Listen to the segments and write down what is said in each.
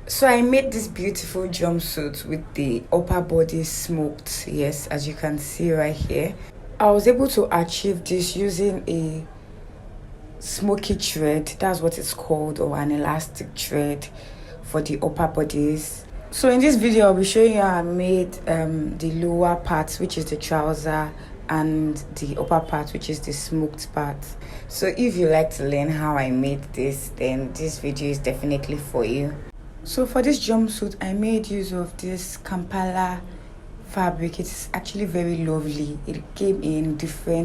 So I made this beautiful jumpsuit with the upper body smoked. Yes, as you can see right here. I was able to achieve this using a smoky thread, that's what it's called, or an elastic thread for the upper bodies. So in this video I'll be showing you how I made the lower part, which is the trouser, and the upper part, which is the smoked part. So if you like to learn how I made this, then this video is definitely for you. So for this jumpsuit I made use of this Kampala fabric. It's actually very lovely. It came in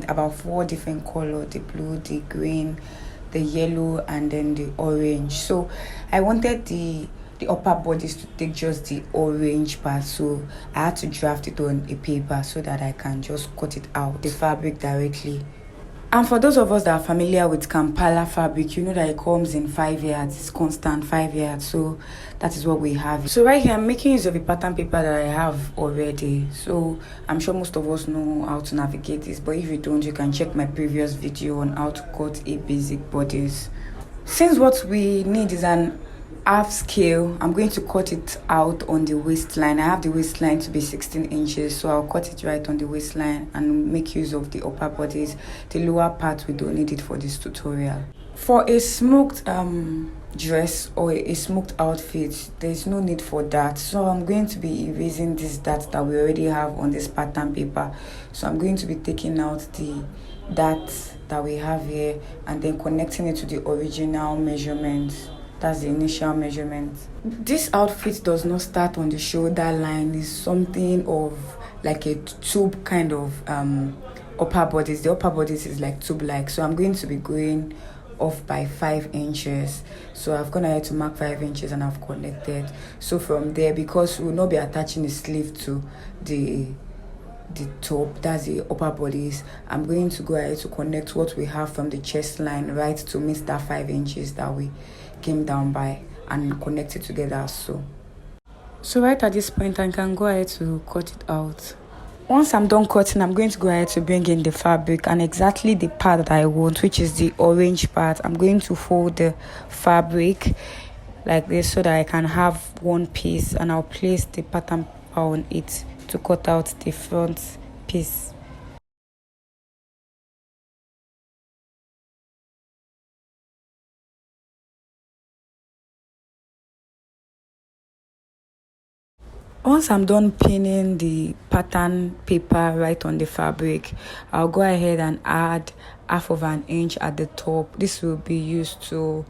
about 4 different colors: the blue, the green, the yellow, and then the orange. So I wanted the upper bodies to take just the orange part, so I had to draft it on a paper so that I can just cut it out the fabric directly. And for those of us that are familiar with Kampala fabric, you know that it comes in 5 yards. It's constant 5 yards. So that is what we have. So right here, I'm making use of a pattern paper that I have already. So I'm sure most of us know how to navigate this. But if you don't, you can check my previous video on how to cut a basic bodice. Since what we need is an half scale, I'm going to cut it out on the waistline. I have the waistline to be 16 inches, so I'll cut it right on the waistline and make use of the upper bodies. The lower part, we don't need it for this tutorial. For a smoked dress or a smoked outfit, there's no need for that, so I'm going to be erasing this dart that we already have on this pattern paper. So I'm going to be taking out the dart that we have here and then connecting it to the original measurements. That's the initial measurement. This outfit does not start on the shoulder line. It's something of like a tube kind of upper bodice. The upper bodice is like tube-like. So I'm going to be going off by 5 inches. So I've gone ahead to mark 5 inches and I've connected. So from there, because we will not be attaching the sleeve to the top, that's the upper bodies, I'm going to go ahead to connect what we have from the chest line right to meet that 5 inches that we came down by and connect it together. So right at this point I can go ahead to cut it out. Once I'm done cutting, I'm going to go ahead to bring in the fabric and exactly the part that I want, which is the orange part. I'm going to fold the fabric like this so that I can have one piece, and I'll place the pattern on it to cut out the front piece. Once I'm done pinning the pattern paper right on the fabric, I'll go ahead and add 1/2 an inch at the top. This will be used to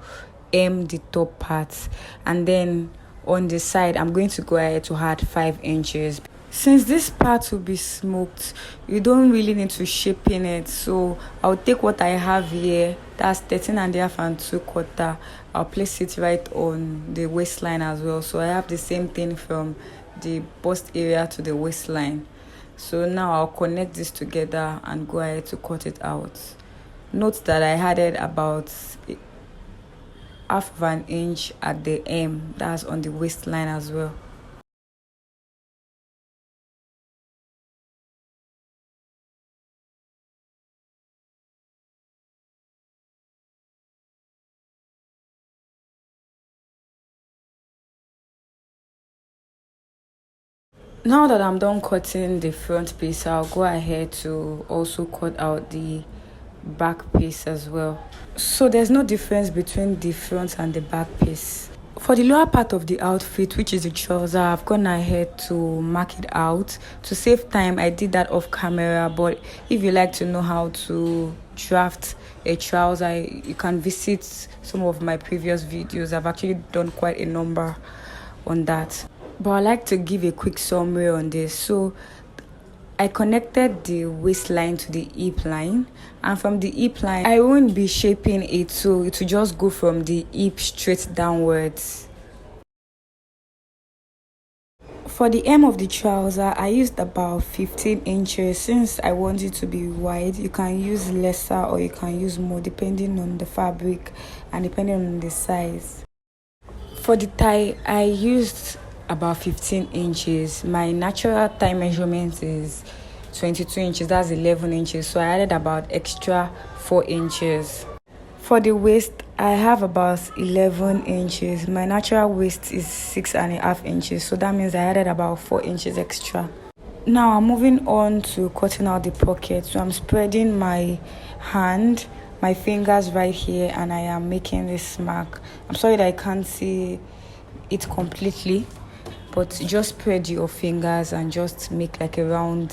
hem the top part, and then on the side I'm going to go ahead to add 5 inches. Since this part will be smoked, you don't really need to shape in it, so I'll take what I have here, that's 13.5 and 2/4. I'll place it right on the waistline as well, so I have the same thing from the bust area to the waistline. So now I'll connect this together and go ahead to cut it out. Note that I added about 1/2 an inch at the hem, that's on the waistline as well. Now that I'm done cutting the front piece, I'll go ahead to also cut out the back piece as well. So there's no difference between the front and the back piece. For the lower part of the outfit, which is the trouser, I've gone ahead to mark it out. To save time, I did that off camera, but if you like to know how to draft a trouser, you can visit some of my previous videos. I've actually done quite a number on that. But I like to give a quick summary on this. So I connected the waistline to the hip line, and from the hip line I won't be shaping it, so it will just go from the hip straight downwards. For the hem of the trouser, I used about 15 inches. Since I want it to be wide, you can use lesser or you can use more depending on the fabric and depending on the size. For the tie, I used about 15 inches. My natural thigh measurement is 22 inches, that's 11 inches, so I added about extra 4 inches. For the waist, I have about 11 inches. My natural waist is 6.5 inches, so that means I added about 4 inches extra. Now I'm moving on to cutting out the pocket. So I'm spreading my hand, my fingers right here, and I am making this mark. I'm sorry that I can't see it completely, but just spread your fingers and just make like a round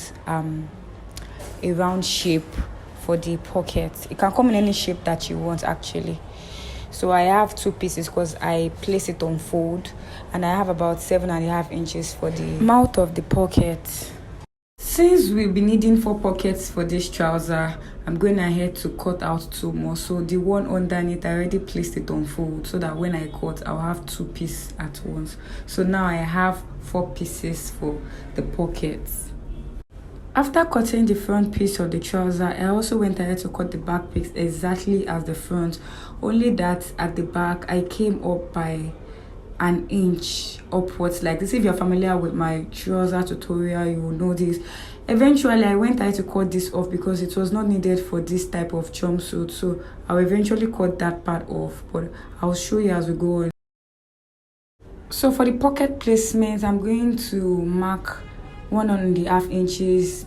shape for the pocket. It can come in any shape that you want actually. So I have 2 pieces because I place it on fold, and I have about 7.5 inches for the mouth of the pocket. Since we'll be needing 4 pockets for this trouser, I'm going ahead to cut out 2 more. So the one underneath, I already placed it on fold so that when I cut, I'll have 2 pieces at once. So now I have 4 pieces for the pockets. After cutting the front piece of the trouser, I also went ahead to cut the back piece exactly as the front, only that at the back I came up by an inch upwards like this. If you're familiar with my trouser tutorial, you will know this. Eventually I went ahead to cut this off because it was not needed for this type of jumpsuit, so I'll eventually cut that part off, but I'll show you as we go on. So for the pocket placement, I'm going to mark 1.5 inches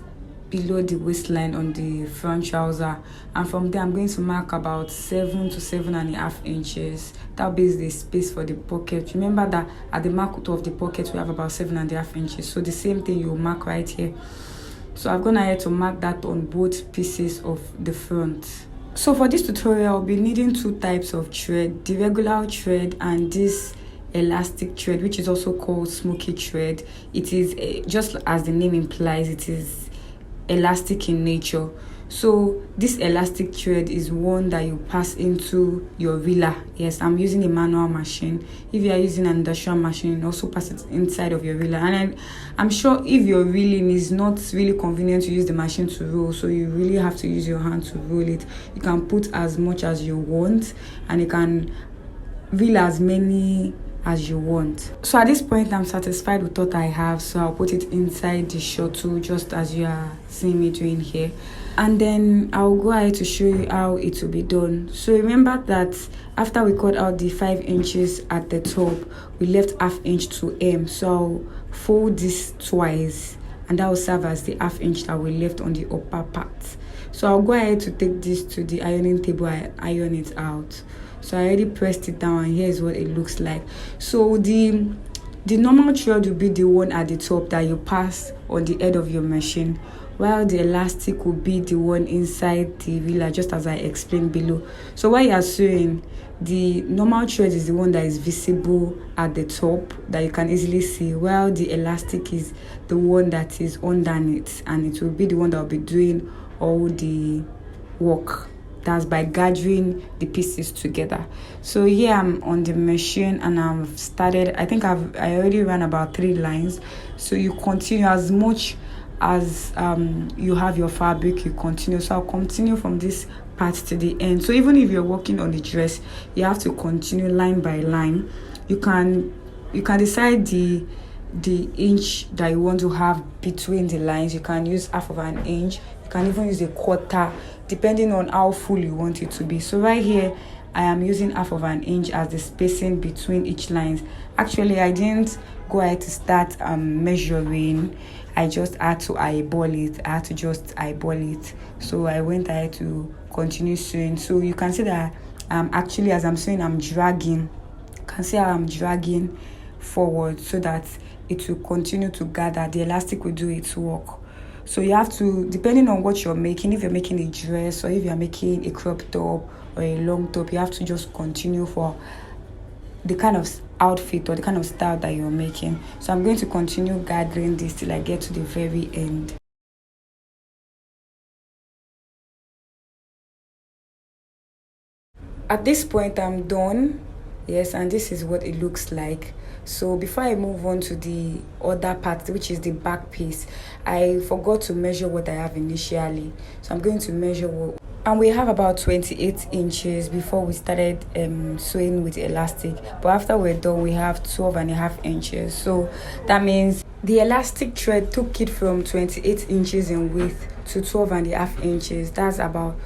below the waistline on the front trouser, and from there I'm going to mark about 7 to 7.5 inches. That'll be the space for the pocket. Remember that at the mark of the pocket we have about 7.5 inches, so the same thing you mark right here. So I've gone ahead to mark that on both pieces of the front. So for this tutorial, I'll be needing 2 types of thread, the regular thread and this elastic thread, which is also called smoky thread. It is just as the name implies, it is elastic in nature. So this elastic thread is one that you pass into your reeler. Yes, I'm using a manual machine. If you are using an industrial machine, also pass it inside of your reeler. And I'm sure if your reeling is not really convenient to use the machine to roll, so you really have to use your hand to roll it, you can put as much as you want and you can reel as many as you want. So at this point I'm satisfied with what I have, so I'll put it inside the shuttle just as you are seeing me doing here, and then I'll go ahead to show you how it will be done. So remember that after we cut out the 5 inches at the top, we left ½ inch to hem. So I'll fold this twice and that will serve as the ½ inch that we left on the upper part. So I'll go ahead to take this to the ironing table and iron it out. So I already pressed it down and here's what it looks like. So the normal thread will be the one at the top that you pass on the head of your machine, while the elastic will be the one inside the reeler, just as I explained below. So while you are sewing, the normal thread is the one that is visible at the top that you can easily see, while the elastic is the one that is underneath, and it will be the one that will be doing all the work. That's by gathering the pieces together. So here I'm on the machine and I've started. I think I already ran about 3 lines. So you continue as much as you have your fabric, you continue. So I'll continue from this part to the end. So even if you're working on the dress, you have to continue line by line. You can decide the inch that you want to have between the lines. You can use ½ inch. You can even use a quarter, depending on how full you want it to be. So right here I am using ½ inch as the spacing between each lines. Actually I didn't go ahead to start measuring. I just had to eyeball it. I had to just eyeball it. So I went ahead to continue sewing. So you can see that actually as I'm sewing, I'm dragging. You can see how I'm dragging forward so that it will continue to gather. The elastic will do its work. So you have to, depending on what you're making, if you're making a dress or if you're making a crop top or a long top, you have to just continue for the kind of outfit or the kind of style that you're making. So I'm going to continue gathering this till I get to the very end. At this point I'm done. Yes, and this is what it looks like. So before I move on to the other part, which is the back piece, I forgot to measure what I have initially. So I'm going to measure what, and we have about 28 inches before we started sewing with elastic, but after we're done we have 12.5 inches. So that means the elastic thread took it from 28 inches in width to 12.5 inches. That's about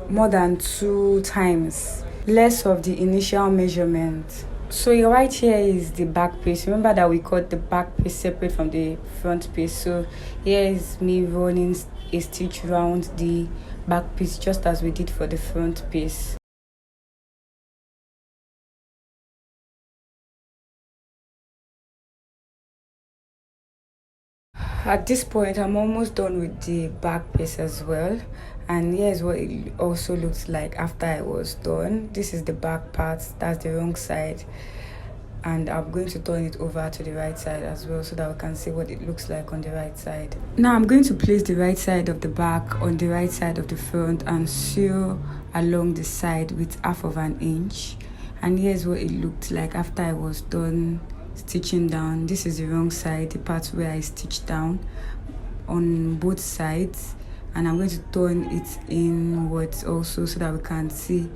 more than 2 times. less of the initial measurement. So right here is the back piece. Remember that we cut the back piece separate from the front piece. So here is me running a stitch around the back piece just as we did for the front piece. At this point, I'm almost done with the back piece as well, and here's what it also looks like after I was done. This is the back part, that's the wrong side, and I'm going to turn it over to the right side as well so that we can see what it looks like on the right side. Now I'm going to place the right side of the back on the right side of the front and sew along the side with 1/2 inch, and here's what it looked like after I was done stitching down. This is the wrong side, the part where I stitched down on both sides, and I'm going to turn it inwards also so that we can see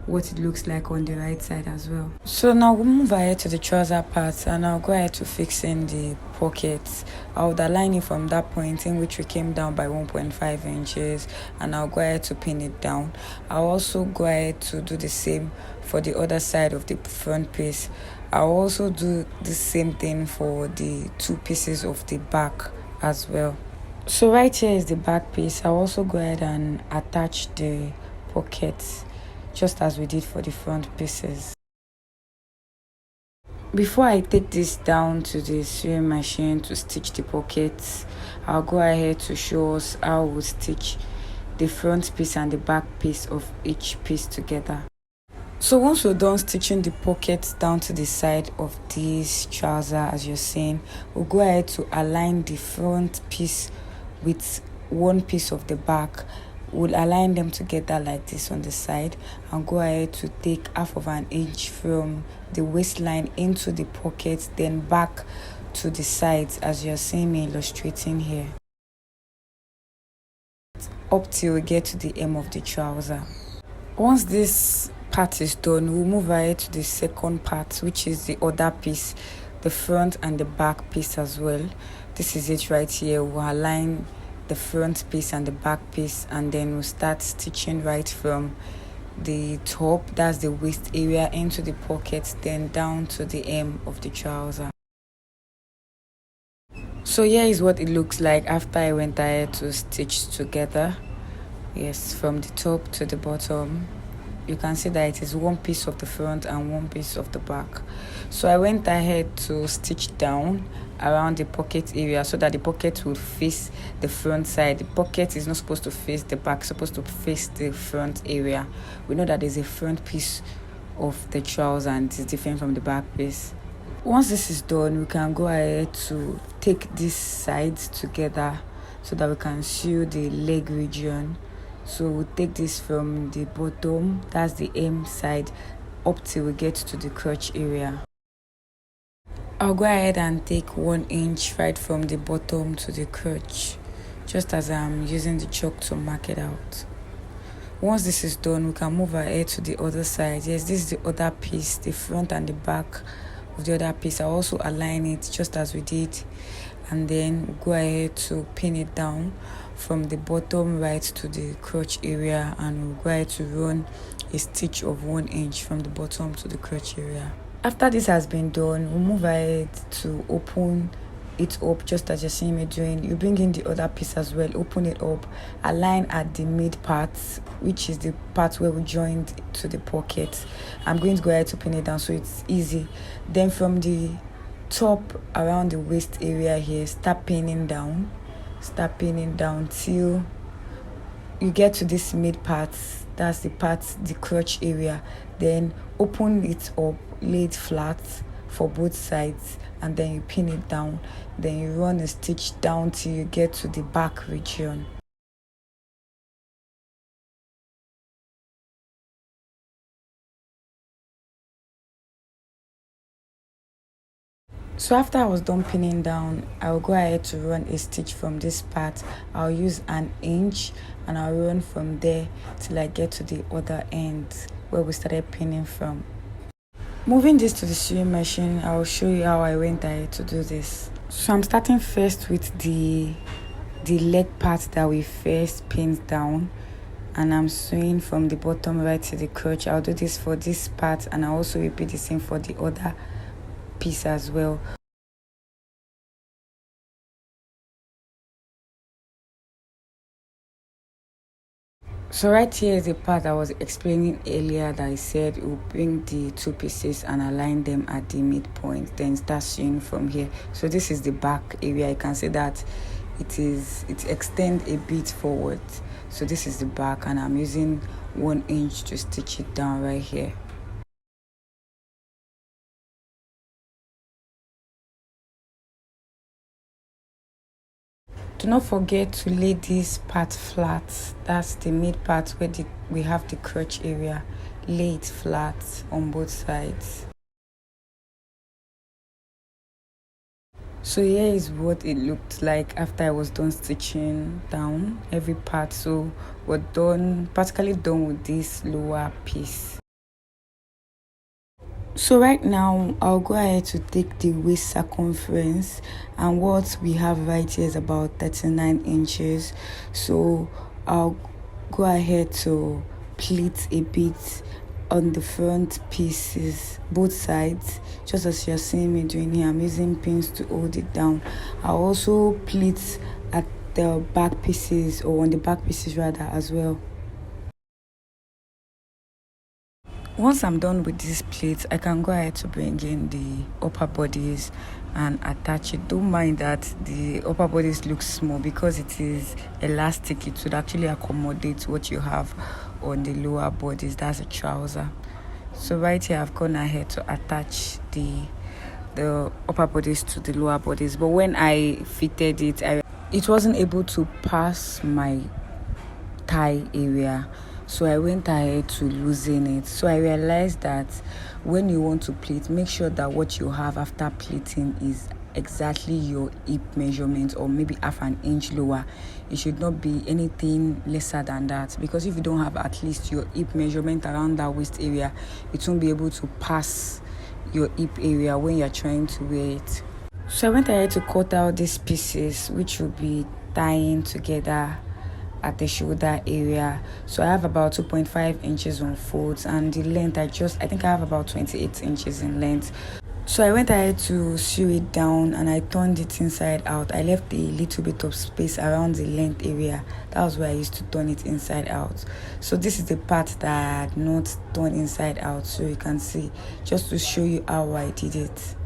what it looks like on the right side as well. So now we'll move ahead to the trouser part, and I'll go ahead to fixing the pockets. I would align it from that point in which we came down by 1.5 inches, and I'll go ahead to pin it down. I'll also go ahead to do the same for the other side of the front piece. I'll also do the same thing for the 2 pieces of the back as well. So right here is the back piece. I'll also go ahead and attach the pockets just as we did for the front pieces. Before I take this down to the sewing machine to stitch the pockets, I'll go ahead to show us how we stitch the front piece and the back piece of each piece together. So once we're done stitching the pockets down to the side of this trouser, as you're seeing, we'll go ahead to align the front piece with one piece of the back. We'll align them together like this on the side and go ahead to take 1/2 inch from the waistline into the pocket, then back to the sides as you're seeing me illustrating here, up till we get to the hem of the trouser. Once this part is done, we'll move ahead to the second part, which is the other piece, the front and the back piece as well. This is it right here. We'll align the front piece and the back piece, and then we'll start stitching right from the top, that's the waist area, into the pocket, then down to the hem of the trouser. So here is what it looks like after I went ahead to stitch together. Yes, from the top to the bottom, you can see that it is one piece of the front and one piece of the back. So I went ahead to stitch down around the pocket area so that the pocket will face the front side. The pocket is not supposed to face the back, it's supposed to face the front area. We know that there's a front piece of the trouser and it's different from the back piece. Once this is done, we can go ahead to take these sides together so that we can sew the leg region. So we'll take this from the bottom, that's the hem side, up till we get to the crotch area. I'll go ahead and take 1 inch right from the bottom to the crotch, just as I'm using the chalk to mark it out. Once this is done, we can move ahead to the other side. Yes, this is the other piece, the front and the back of the other piece. I'll also align it just as we did, and then we'll go ahead to pin it down from the bottom right to the crotch area, and we'll go ahead to run a stitch of 1 inch from the bottom to the crotch area. After this has been done, we'll move ahead to open it up just as you're seeing me doing. You bring in the other piece as well, open it up, align at the mid part, which is the part where we joined to the pocket. I'm going to go ahead to pin it down so it's easy. Then from the top around the waist area here, start pinning down till you get to this mid part, that's the part, the crotch area. Then open it up, lay it flat for both sides, and then you pin it down. Then you run a stitch down till you get to the back region. So after I was done pinning down, I will go ahead to run a stitch from this part. I'll use 1 inch and I'll run from there till I get to the other end where we started pinning from. Moving this to the sewing machine, I'll show you how I went ahead to do this. So I'm starting first with the leg part that we first pinned down, and I'm sewing from the bottom right to the crotch. I'll do this for this part, and I'll also repeat the same for the other piece as well. So right here is the part I was explaining earlier that I said we'll bring the two pieces and align them at the midpoint, then start sewing from here. So this is the back area. You can see that it extends a bit forward. So this is the back, and I'm using 1 inch to stitch it down right here. Do not forget to lay this part flat. That's the mid part where we have the crotch area. Lay it flat on both sides. So here is what it looked like after I was done stitching down every part. So we're practically done with this lower piece. So right now I'll go ahead to take the waist circumference, and what we have right here is about 39 inches. So I'll go ahead to pleat a bit on the front pieces, both sides, just as you're seeing me doing here. I'm using pins to hold it down. I'll also pleat at the back pieces, or on the back pieces rather, as well. Once I'm done with this plate, I can go ahead to bring in the upper bodice and attach it. Don't mind that the upper bodice looks small because it is elastic. It would actually accommodate what you have on the lower bodice. That's a trouser. So right here I've gone ahead to attach the upper bodice to the lower bodice, but when I fitted it, it wasn't able to pass my thigh area. So I went ahead to loosen it. So I realized that when you want to pleat, make sure that what you have after pleating is exactly your hip measurement, or maybe half an inch lower. It should not be anything lesser than that, because if you don't have at least your hip measurement around that waist area, it won't be able to pass your hip area when you're trying to wear it. So I went ahead to cut out these pieces, which will be tying together at the shoulder area. So I have about 2.5 inches on folds, and the length I think I have about 28 inches in length. So I went ahead to sew it down, and I turned it inside out. I left a little bit of space around the length area. That was where I used to turn it inside out. So this is the part that I had not turned inside out, so you can see, just to show you how I did it.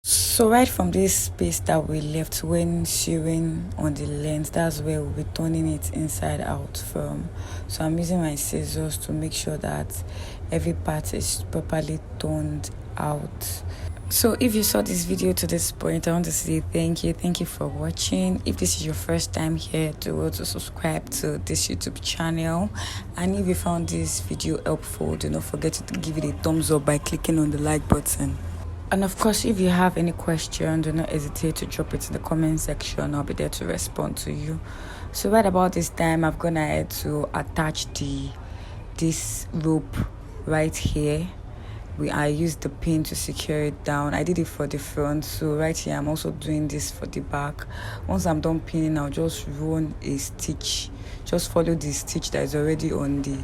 So right from this space that we left when sewing on the length, that's where we'll be turning it inside out from. So I'm using my scissors to make sure that every part is properly turned out. So if you saw this video to this point, I want to say thank you for watching. If this is your first time here, to subscribe to this YouTube channel, and if you found this video helpful, do not forget to give it a thumbs up by clicking on the like button. And of course, if you have any questions, do not hesitate to drop it in the comment section. I'll be there to respond to you. So right about this time, I've gone ahead to attach this rope right here. I used the pin to secure it down. I did it for the front, so right here I'm also doing this for the back. Once I'm done pinning, I'll just run a stitch. Just follow the stitch that is already on the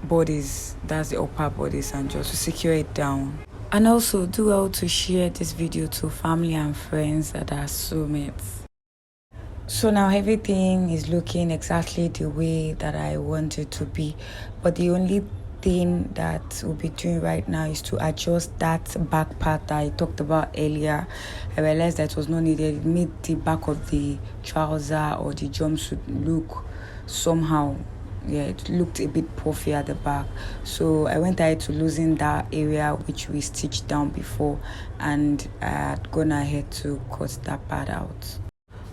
bodice, that's the upper bodice, and just to secure it down. And also do well to share this video to family and friends that are soulmates. So now everything is looking exactly the way that I want it to be, but the only thing that we'll be doing right now is to adjust that back part that I talked about earlier. I realized that it was not needed. It made the back of the trouser or the jumpsuit look somehow, it looked a bit puffy at the back. So I went ahead to loosen that area which we stitched down before, and I had gone ahead to cut that part out.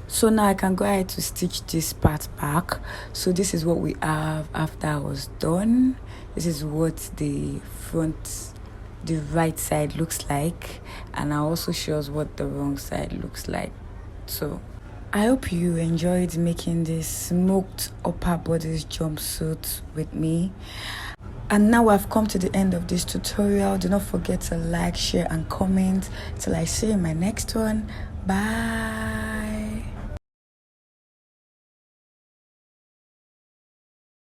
So now I can go ahead to stitch this part back. So this is what we have after I was done. This is what the right side looks like, and I also shows what the wrong side looks like. So I hope you enjoyed making this smoked upper bodice jumpsuit with me. And now I've come to the end of this tutorial. Do not forget to like, share, and comment. Till I see you in my next one. Bye.